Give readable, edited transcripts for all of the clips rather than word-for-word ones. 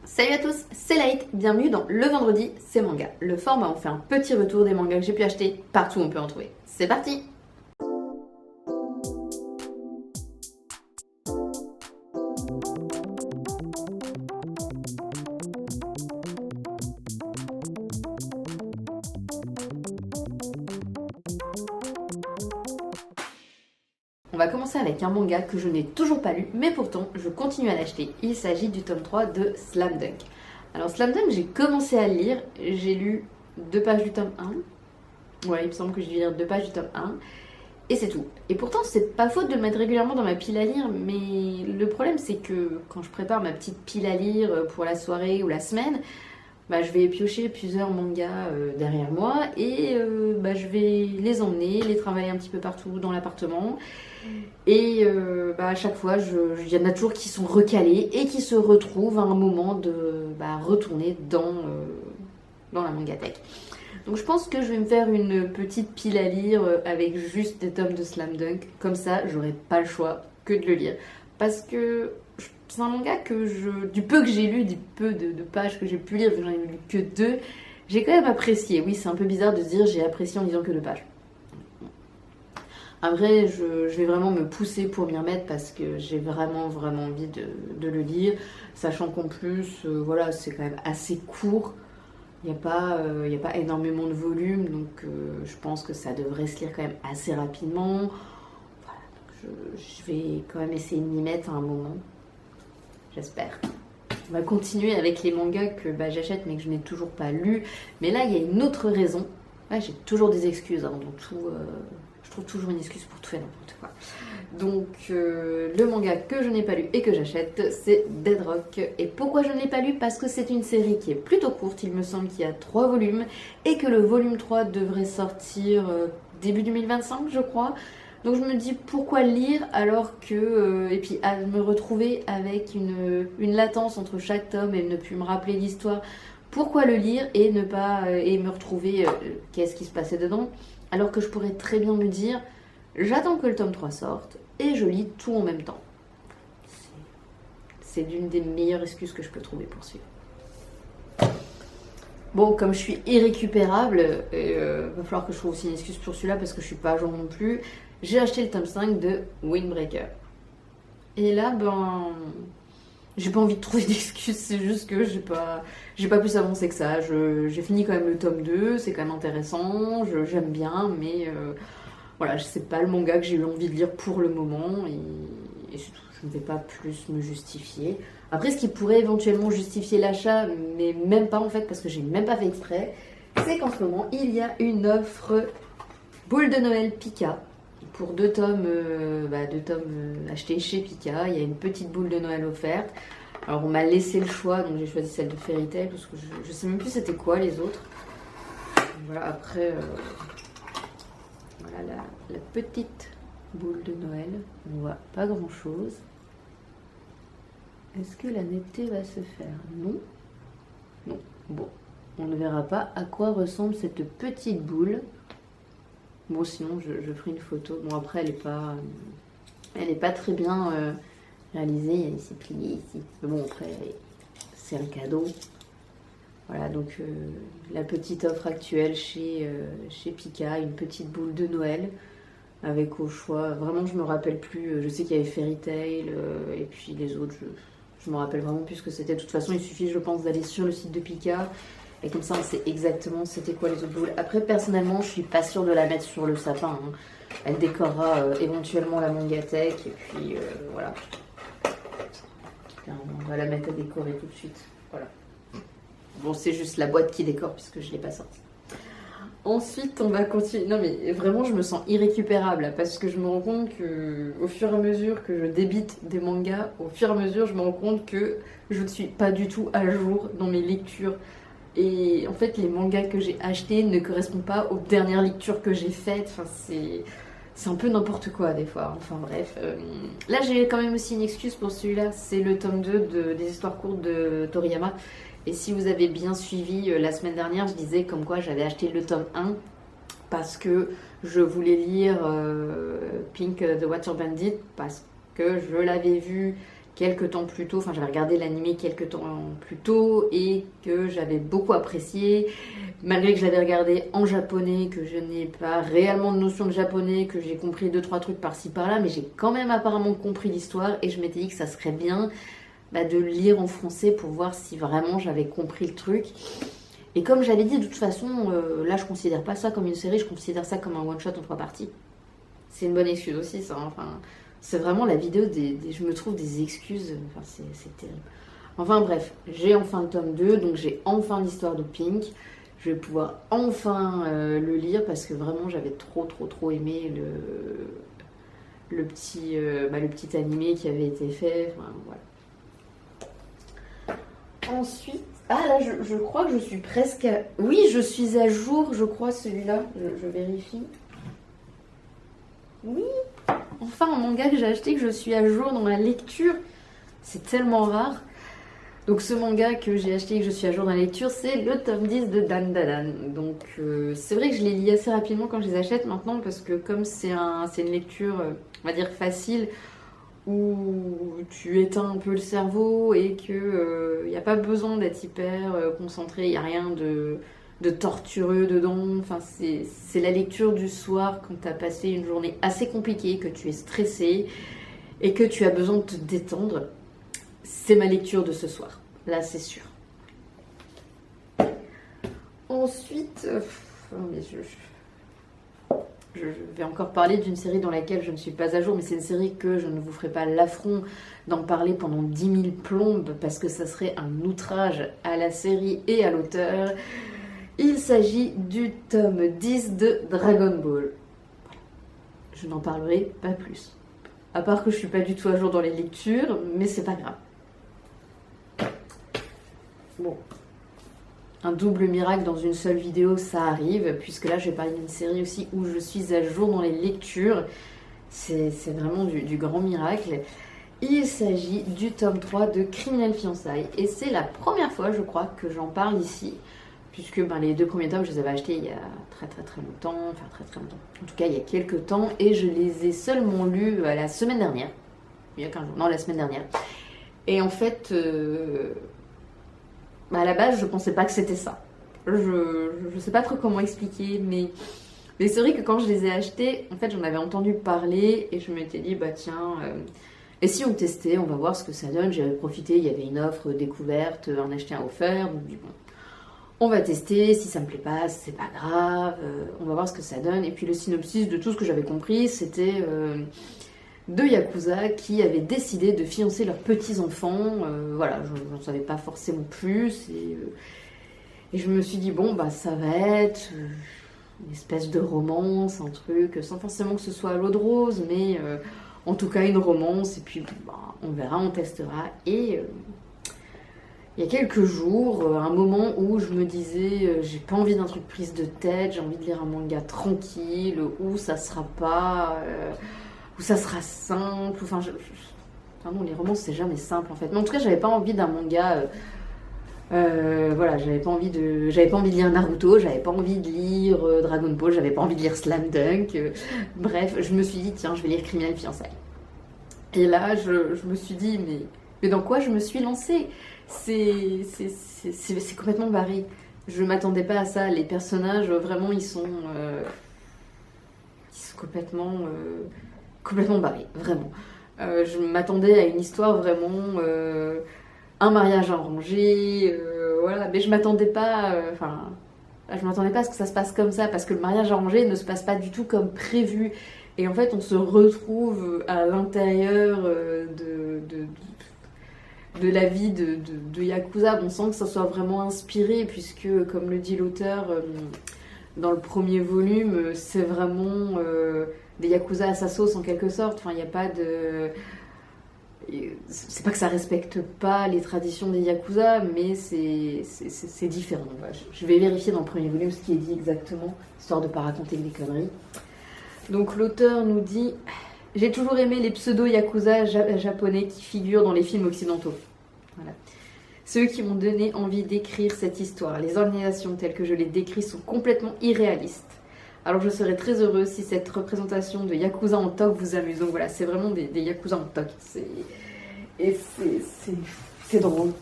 Salut à tous, c'est Light, bienvenue dans Le Vendredi, c'est manga. Le format, on fait un petit retour des mangas que j'ai pu acheter, partout où on peut en trouver. C'est parti! On va commencer avec un manga que je n'ai toujours pas lu, mais pourtant je continue à l'acheter. Il s'agit du tome 3 de Slam Dunk. Alors Slam Dunk, j'ai commencé à le lire, j'ai lu 2 pages du tome 1. Ouais, il me semble que j'ai dû lire 2 pages du tome 1. Et c'est tout. Et pourtant, c'est pas faute de le mettre régulièrement dans ma pile à lire, mais le problème c'est que quand je prépare ma petite pile à lire pour la soirée ou la semaine, je vais piocher plusieurs mangas derrière moi et je vais les emmener, les travailler un petit peu partout dans l'appartement. Et à chaque fois, il y en a toujours qui sont recalés et qui se retrouvent à un moment de retourner dans la mangathèque. Donc je pense que je vais me faire une petite pile à lire avec juste des tomes de Slam Dunk. Comme ça, j'aurai pas le choix que de le lire. Parce que c'est un manga que du peu que j'ai lu, du peu de pages que j'ai pu lire, vu que j'en ai lu que 2, j'ai quand même apprécié. Oui, c'est un peu bizarre de se dire j'ai apprécié en lisant que 2 pages. Après, je vais vraiment me pousser pour m'y remettre parce que j'ai vraiment envie de le lire. Sachant qu'en plus, voilà, c'est quand même assez court. Il n'y a pas énormément de volume, donc je pense que ça devrait se lire quand même assez rapidement. Voilà, donc je vais quand même essayer de m'y mettre à un moment. J'espère. On va continuer avec les mangas que j'achète mais que je n'ai toujours pas lus. Mais là, il y a une autre raison. Là, j'ai toujours des excuses dans tout. Je trouve toujours une excuse pour tout faire n'importe quoi. Donc, le manga que je n'ai pas lu et que j'achète, c'est Dead Rock. Et pourquoi je ne l'ai pas lu? Parce que c'est une série qui est plutôt courte. Il me semble qu'il y a 3 volumes et que le volume 3 devrait sortir début 2025, je crois. Donc je me dis pourquoi lire alors que... et puis à me retrouver avec une latence entre chaque tome et ne plus me rappeler l'histoire. Pourquoi le lire et ne pas et me retrouver qu'est-ce qui se passait dedans, alors que je pourrais très bien me dire j'attends que le tome 3 sorte et je lis tout en même temps. C'est l'une des meilleures excuses que je peux trouver pour suivre. Bon, comme je suis irrécupérable, va falloir que je trouve aussi une excuse pour celui-là parce que je suis pas genre non plus. J'ai acheté le tome 5 de Windbreaker. Et là, j'ai pas envie de trouver d'excuses, c'est juste que j'ai pas plus avancé que ça. J'ai fini quand même le tome 2, c'est quand même intéressant, j'aime bien, mais voilà, c'est pas le manga que j'ai eu envie de lire pour le moment, et c'est tout. Je ne vais pas plus me justifier. Après, ce qui pourrait éventuellement justifier l'achat, mais même pas en fait, parce que j'ai même pas fait exprès, c'est qu'en ce moment, il y a une offre boule de Noël Pika. Pour 2 tomes, achetés chez Pika, il y a une petite boule de Noël offerte. Alors on m'a laissé le choix, donc j'ai choisi celle de Fairy Tail parce que je sais même plus c'était quoi les autres. Voilà, après, voilà la petite boule de Noël. On voit pas grand chose. Est-ce que la netteté va se faire? Non. Non. Bon, on ne verra pas à quoi ressemble cette petite boule. Bon, sinon, je ferai une photo. Bon, après, elle est pas très bien réalisée. Il y a des pliés ici. Mais bon, après, c'est un cadeau. Voilà, donc la petite offre actuelle chez Pika, une petite boule de Noël avec au choix. Vraiment, je me rappelle plus. Je sais qu'il y avait Fairy Tail et puis les autres. Je me rappelle vraiment plus ce que c'était. De toute façon, il suffit, je pense, d'aller sur le site de Pika. Et comme ça, on sait exactement c'était quoi les autres boules. Après, personnellement, je suis pas sûre de la mettre sur le sapin. Hein. Elle décorera éventuellement la mangathèque. Et puis, voilà. On va la mettre à décorer tout de suite. Voilà. Bon, c'est juste la boîte qui décore puisque je l'ai pas sortie. Ensuite, on va continuer. Non, mais vraiment, je me sens irrécupérable là, parce que je me rends compte que, au fur et à mesure que je débite des mangas, au fur et à mesure, je me rends compte que je ne suis pas du tout à jour dans mes lectures. Et en fait, les mangas que j'ai achetés ne correspondent pas aux dernières lectures que j'ai faites. Enfin, c'est un peu n'importe quoi des fois. Enfin bref. Là, j'ai quand même aussi une excuse pour celui-là. C'est le tome 2 des histoires courtes de Toriyama. Et si vous avez bien suivi la semaine dernière, je disais comme quoi j'avais acheté le tome 1 parce que je voulais lire Pink the Water Bandit parce que je l'avais vu quelques temps plus tôt, enfin j'avais regardé l'animé quelques temps plus tôt et que j'avais beaucoup apprécié, malgré que je l'avais regardé en japonais, que je n'ai pas réellement de notion de japonais, que j'ai compris 2-3 trucs par-ci par-là, mais j'ai quand même apparemment compris l'histoire et je m'étais dit que ça serait bien de le lire en français pour voir si vraiment j'avais compris le truc. Et comme j'avais dit, de toute façon, là je considère pas ça comme une série, je considère ça comme un one-shot en 3 parties. C'est une bonne excuse aussi ça, enfin... C'est vraiment la vidéo je me trouve des excuses, enfin c'est terrible. Enfin bref, j'ai enfin le tome 2, donc j'ai enfin l'histoire de Pink. Je vais pouvoir enfin le lire parce que vraiment j'avais trop aimé le petit animé qui avait été fait. Enfin, voilà. Ensuite, là je crois que je suis presque à... Oui, je suis à jour, je crois celui-là, je vérifie. Oui, enfin un manga que j'ai acheté, que je suis à jour dans la lecture. C'est tellement rare. Donc ce manga que j'ai acheté et que je suis à jour dans la lecture, c'est le tome 10 de Dan Da Dan. Donc c'est vrai que je les lis assez rapidement quand je les achète maintenant, parce que comme c'est une lecture, on va dire, facile, où tu éteins un peu le cerveau et qu'il n'y a pas besoin d'être hyper concentré, il n'y a rien de tortureux dedans. Enfin, c'est la lecture du soir quand tu as passé une journée assez compliquée, que tu es stressé et que tu as besoin de te détendre. C'est ma lecture de ce soir, là c'est sûr. Ensuite, je vais encore parler d'une série dans laquelle je ne suis pas à jour, mais c'est une série que je ne vous ferai pas l'affront d'en parler pendant 10 000 plombes, parce que ça serait un outrage à la série et à l'auteur. Il s'agit du tome 10 de Dragon Ball. Je n'en parlerai pas plus. À part que je suis pas du tout à jour dans les lectures, mais c'est pas grave. Bon. Un double miracle dans une seule vidéo, ça arrive, puisque là je vais parler d'une série aussi où je suis à jour dans les lectures. C'est vraiment du grand miracle. Il s'agit du tome 3 de Criminel Fiançailles. Et c'est la première fois, je crois, que j'en parle ici. Puisque les 2 premiers tomes, je les avais achetés il y a très longtemps. Enfin, très longtemps. En tout cas, il y a quelques temps. Et je les ai seulement lus la semaine dernière. Il y a 15 jours. Non, la semaine dernière. Et en fait, à la base, je pensais pas que c'était ça. Je sais pas trop comment expliquer, mais c'est vrai que quand je les ai achetés, en fait, j'en avais entendu parler. Et je m'étais dit, tiens... et si on testait, on va voir ce que ça donne. J'avais profité, il y avait une offre découverte, un acheté, un offert. Donc, bon, on va tester, si ça me plaît pas, c'est pas grave, on va voir ce que ça donne. Et puis le synopsis de tout ce que j'avais compris, c'était 2 Yakuza qui avaient décidé de fiancer leurs petits-enfants. Voilà, j'en savais pas forcément plus. Et je me suis dit, bon, ça va être une espèce de romance, un truc, sans forcément que ce soit à l'eau de rose, mais en tout cas une romance. Et puis, on verra, on testera. Et... il y a quelques jours, un moment où je me disais j'ai pas envie d'un truc prise de tête, j'ai envie de lire un manga tranquille, où ça sera pas... où ça sera simple, enfin non, les romans c'est jamais simple en fait. Mais en tout cas, j'avais pas envie d'un manga... voilà, j'avais pas envie de lire Naruto, j'avais pas envie de lire Dragon Ball, j'avais pas envie de lire Slam Dunk. Bref, je me suis dit, tiens, je vais lire Criminel Fiançailles. Et là, je me suis dit, mais dans quoi je me suis lancée ? C'est complètement barré. Je m'attendais pas à ça. Les personnages, vraiment, ils sont complètement barrés, vraiment. Je m'attendais à une histoire vraiment... un mariage arrangé, voilà. Mais je m'attendais pas... je m'attendais pas à ce que ça se passe comme ça, parce que le mariage arrangé ne se passe pas du tout comme prévu. Et en fait, on se retrouve à l'intérieur de la vie de Yakuza, on sent que ça soit vraiment inspiré, puisque, comme le dit l'auteur dans le premier volume, c'est vraiment des Yakuza à sa sauce en quelque sorte. Enfin, il n'y a pas de... c'est pas que ça respecte pas les traditions des Yakuza, mais c'est différent. Je vais vérifier dans le premier volume ce qui est dit exactement, histoire de ne pas raconter des conneries. Donc l'auteur nous dit... j'ai toujours aimé les pseudo-yakuza japonais qui figurent dans les films occidentaux. Voilà. Ceux qui m'ont donné envie d'écrire cette histoire. Les organisations telles que je les décris sont complètement irréalistes. Alors je serais très heureuse si cette représentation de yakuza en toque vous amuse. Donc voilà, c'est vraiment des yakuza en toque. Et c'est drôle.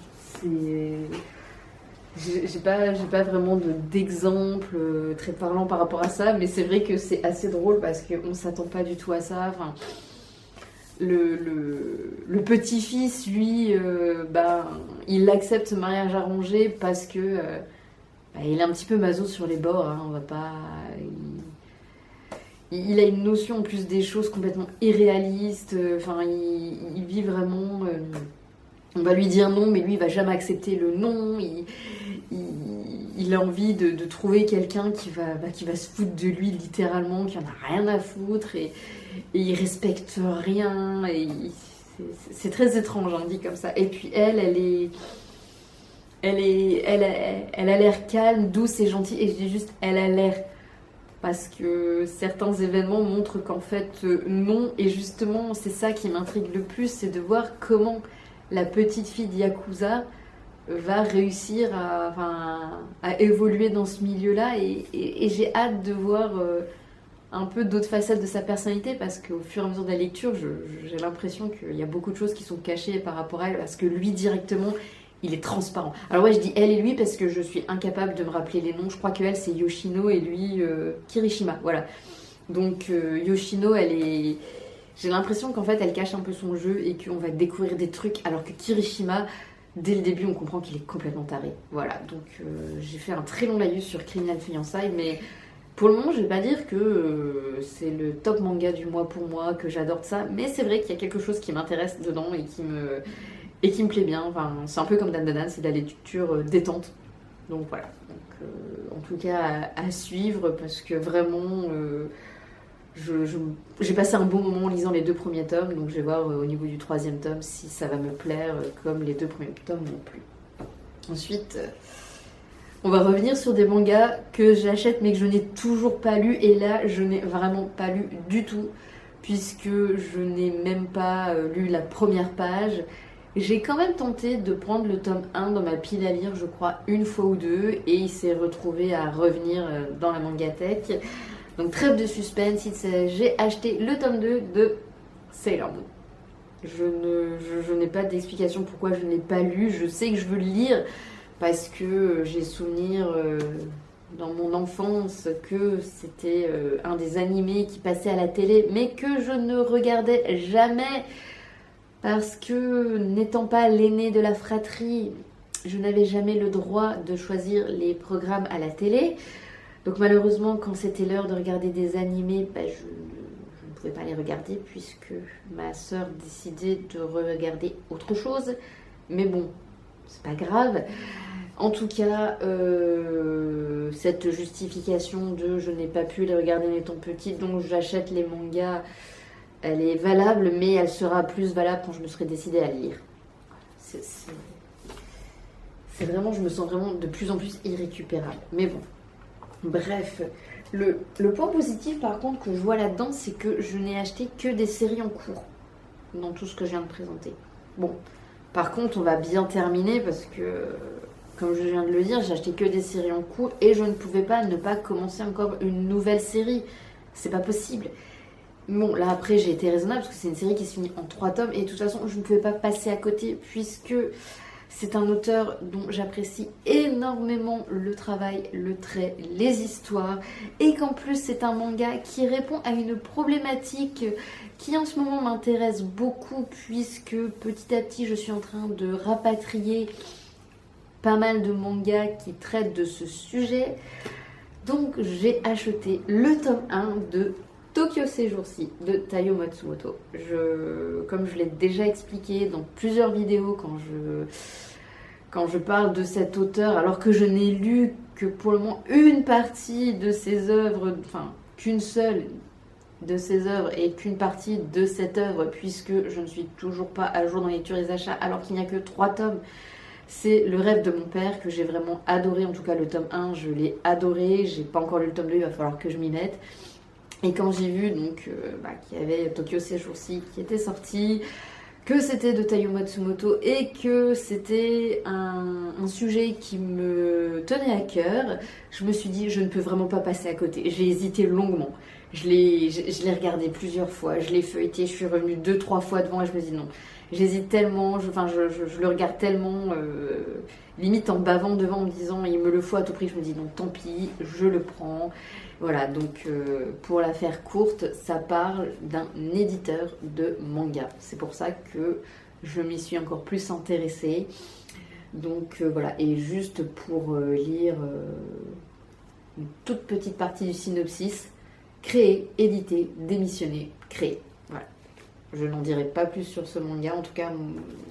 J'ai pas vraiment d'exemple très parlant par rapport à ça, mais c'est vrai que c'est assez drôle parce qu'on s'attend pas du tout à ça. Enfin, le petit-fils, lui, il accepte ce mariage arrangé parce que il est un petit peu maso sur les bords. Hein, on va pas. Il a une notion en plus des choses complètement irréalistes. Enfin, il vit vraiment. On va lui dire non, mais lui, il va jamais accepter le non. Il a envie de trouver quelqu'un qui va se foutre de lui littéralement, qui en a rien à foutre et il respecte rien. C'est très étrange, hein, dit comme ça. Et puis elle a l'air calme, douce et gentille. Et je dis juste, elle a l'air. Parce que certains événements montrent qu'en fait, non. Et justement, c'est ça qui m'intrigue le plus, c'est de voir comment la petite fille de Yakuza va réussir à évoluer dans ce milieu-là. Et j'ai hâte de voir un peu d'autres facettes de sa personnalité, parce qu'au fur et à mesure de la lecture, j'ai l'impression qu'il y a beaucoup de choses qui sont cachées par rapport à elle, parce que lui, directement, il est transparent. Alors ouais, je dis elle et lui parce que je suis incapable de me rappeler les noms. Je crois que elle, c'est Yoshino et lui, Kirishima. Voilà. Donc Yoshino, j'ai l'impression qu'en fait, elle cache un peu son jeu et qu'on va découvrir des trucs, alors que Kirishima, dès le début, on comprend qu'il est complètement taré. Voilà. Donc j'ai fait un très long laïus sur Criminal Fiançailles, mais pour le moment, je vais pas dire que c'est le top manga du mois pour moi, que j'adore ça, mais c'est vrai qu'il y a quelque chose qui m'intéresse dedans et qui me plaît bien. Enfin, c'est un peu comme Dan Dan Dan, c'est de la lecture détente. Donc voilà. Donc, en tout cas, à suivre, parce que vraiment, j'ai passé un bon moment en lisant les 2 premiers tomes, donc je vais voir au niveau du 3e tome si ça va me plaire comme les 2 premiers tomes non plus. Ensuite, on va revenir sur des mangas que j'achète mais que je n'ai toujours pas lu, et là, je n'ai vraiment pas lu du tout, puisque je n'ai même pas lu la première page. J'ai quand même tenté de prendre le tome 1 dans ma pile à lire, je crois, une fois ou deux, et il s'est retrouvé à revenir dans la mangathèque. Donc trêve de suspense, j'ai acheté le tome 2 de Sailor Moon. Je n'ai pas d'explication pourquoi je ne l'ai pas lu. Je sais que je veux le lire parce que j'ai souvenir dans mon enfance que c'était un des animés qui passait à la télé, mais que je ne regardais jamais. Parce que, n'étant pas l'aîné de la fratrie, je n'avais jamais le droit de choisir les programmes à la télé. Donc malheureusement, quand c'était l'heure de regarder des animés, je ne pouvais pas les regarder, puisque ma sœur décidait de regarder autre chose. Mais bon, c'est pas grave. En tout cas, cette justification de je n'ai pas pu les regarder en étant petite, donc j'achète les mangas, elle est valable, mais elle sera plus valable quand je me serai décidée à lire. C'est vraiment, je me sens vraiment de plus en plus irrécupérable. Mais bon, bref. Le point positif, par contre, que je vois là-dedans, c'est que je n'ai acheté que des séries en cours dans tout ce que je viens de présenter. Bon, par contre, on va bien terminer parce que, comme je viens de le dire, j'ai acheté que des séries en cours et je ne pouvais pas ne pas commencer encore une nouvelle série. C'est pas possible. Bon, là après j'ai été raisonnable parce que c'est une série qui se finit en 3 tomes et de toute façon je ne pouvais pas passer à côté puisque c'est un auteur dont j'apprécie énormément le travail, le trait, les histoires, et qu'en plus c'est un manga qui répond à une problématique qui en ce moment m'intéresse beaucoup, puisque petit à petit je suis en train de rapatrier pas mal de mangas qui traitent de ce sujet. Donc j'ai acheté le tome 1 de Tokyo ces jours-ci de Taiyo Matsumoto. Comme je l'ai déjà expliqué dans plusieurs vidéos quand je parle de cet auteur, alors que je n'ai lu que pour le moment une partie de ses œuvres, enfin qu'une seule de ses œuvres et qu'une partie de cette œuvre, puisque je ne suis toujours pas à jour dans les lectures et les achats, alors qu'il n'y a que 3 tomes. C'est Le rêve de mon père que j'ai vraiment adoré, en tout cas le tome 1 je l'ai adoré, j'ai pas encore lu le tome 2, il va falloir que je m'y mette. Et quand j'ai vu donc qu'il y avait Tokyo ces jours-ci qui était sorti, que c'était de Taiyo Matsumoto et que c'était un sujet qui me tenait à cœur, je me suis dit je ne peux vraiment pas passer à côté. J'ai hésité longuement, je l'ai regardé plusieurs fois, je l'ai feuilleté, je suis revenue 2-3 fois devant et je me dis non, j'hésite tellement, je le regarde tellement, limite en bavant devant en me disant il me le faut à tout prix, je me dis non tant pis, je le prends. Voilà, donc pour la faire courte, ça parle d'un éditeur de manga. C'est pour ça que je m'y suis encore plus intéressée. Donc voilà, et juste pour lire une toute petite partie du synopsis, créer, éditer, démissionner, créer. Voilà. Je n'en dirai pas plus sur ce manga, en tout cas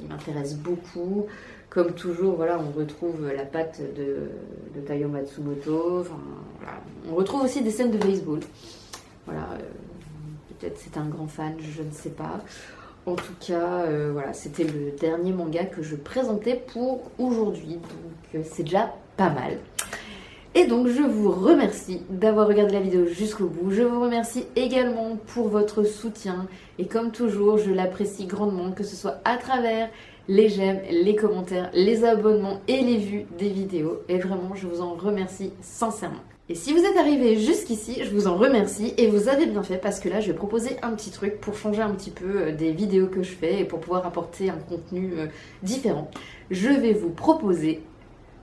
il m'intéresse beaucoup. Comme toujours, voilà, on retrouve la patte de Taiyo Matsumoto. Enfin, voilà. On retrouve aussi des scènes de baseball. Voilà, peut-être c'est un grand fan, je ne sais pas. En tout cas, voilà, c'était le dernier manga que je présentais pour aujourd'hui. Donc c'est déjà pas mal. Et donc je vous remercie d'avoir regardé la vidéo jusqu'au bout. Je vous remercie également pour votre soutien. Et comme toujours, je l'apprécie grandement, que ce soit à travers les j'aime, les commentaires, les abonnements et les vues des vidéos. Et vraiment, je vous en remercie sincèrement. Et si vous êtes arrivé jusqu'ici, je vous en remercie et vous avez bien fait parce que là, je vais proposer un petit truc pour changer un petit peu des vidéos que je fais et pour pouvoir apporter un contenu différent. Je vais vous proposer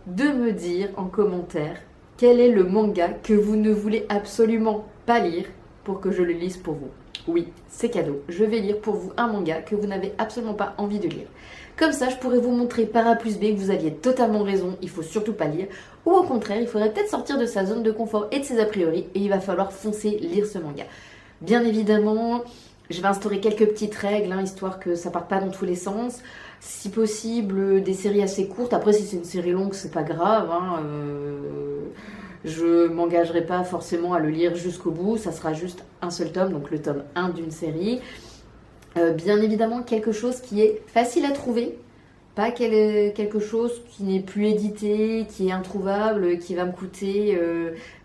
de me dire en commentaire quel est le manga que vous ne voulez absolument pas lire pour que je le lise pour vous. Oui, c'est cadeau. Je vais lire pour vous un manga que vous n'avez absolument pas envie de lire. Comme ça, je pourrais vous montrer par A plus B que vous aviez totalement raison, il faut surtout pas lire. Ou au contraire, il faudrait peut-être sortir de sa zone de confort et de ses a priori et il va falloir foncer lire ce manga. Bien évidemment, je vais instaurer quelques petites règles, histoire que ça parte pas dans tous les sens. Si possible, des séries assez courtes. Après, si c'est une série longue, c'est pas grave. Je m'engagerai pas forcément à le lire jusqu'au bout. Ça sera juste un seul tome, donc le tome 1 d'une série. Bien évidemment, quelque chose qui est facile à trouver. Pas quelque chose qui n'est plus édité, qui est introuvable, qui va me coûter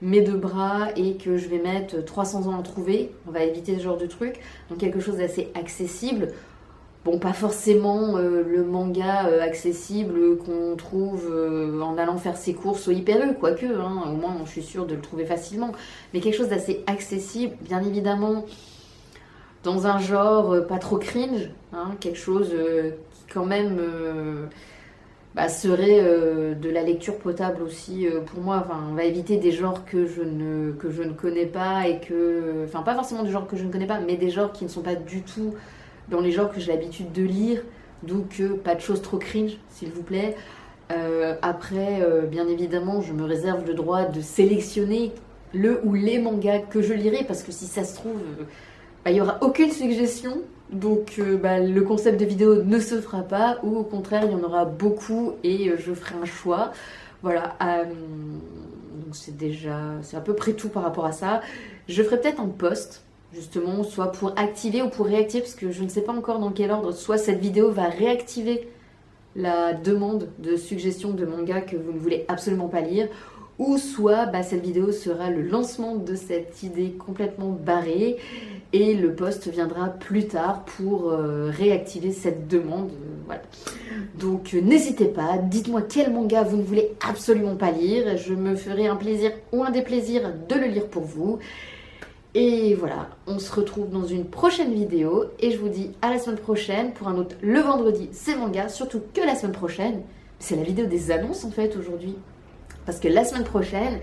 mes 2 bras et que je vais mettre 300 ans à trouver. On va éviter ce genre de truc. Donc quelque chose d'assez accessible. Bon, pas forcément le manga accessible qu'on trouve en allant faire ses courses au Hyper U, quoique, au moins je suis sûre de le trouver facilement. Mais quelque chose d'assez accessible, bien évidemment, dans un genre pas trop cringe, quelque chose qui quand même serait de la lecture potable aussi pour moi. Enfin, on va éviter des genres que je ne connais pas et que... Enfin, pas forcément des genres que je ne connais pas, mais des genres qui ne sont pas du tout dans les genres que j'ai l'habitude de lire, donc pas de choses trop cringe, s'il vous plaît. Après, bien évidemment, je me réserve le droit de sélectionner le ou les mangas que je lirai, parce que si ça se trouve, il n'y aura aucune suggestion, donc le concept de vidéo ne se fera pas, ou au contraire, il y en aura beaucoup et je ferai un choix. Voilà, donc c'est à peu près tout par rapport à ça. Je ferai peut-être un post, justement, soit pour activer ou pour réactiver, parce que je ne sais pas encore dans quel ordre, soit cette vidéo va réactiver la demande de suggestion de manga que vous ne voulez absolument pas lire, ou soit cette vidéo sera le lancement de cette idée complètement barrée, et le post viendra plus tard pour réactiver cette demande. Voilà. Donc n'hésitez pas, dites-moi quel manga vous ne voulez absolument pas lire, je me ferai un plaisir ou un déplaisir de le lire pour vous. Et voilà, on se retrouve dans une prochaine vidéo et je vous dis à la semaine prochaine pour un autre Le Vendredi c'est manga, surtout que la semaine prochaine, c'est la vidéo des annonces en fait aujourd'hui. Parce que la semaine prochaine,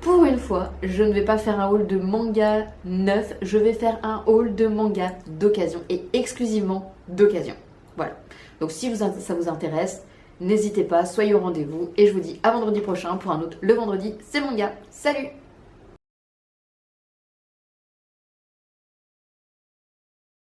pour une fois, je ne vais pas faire un haul de manga neuf, je vais faire un haul de manga d'occasion et exclusivement d'occasion. Voilà, donc si ça vous intéresse, n'hésitez pas, soyez au rendez-vous et je vous dis à vendredi prochain pour un autre Le Vendredi c'est manga. Salut!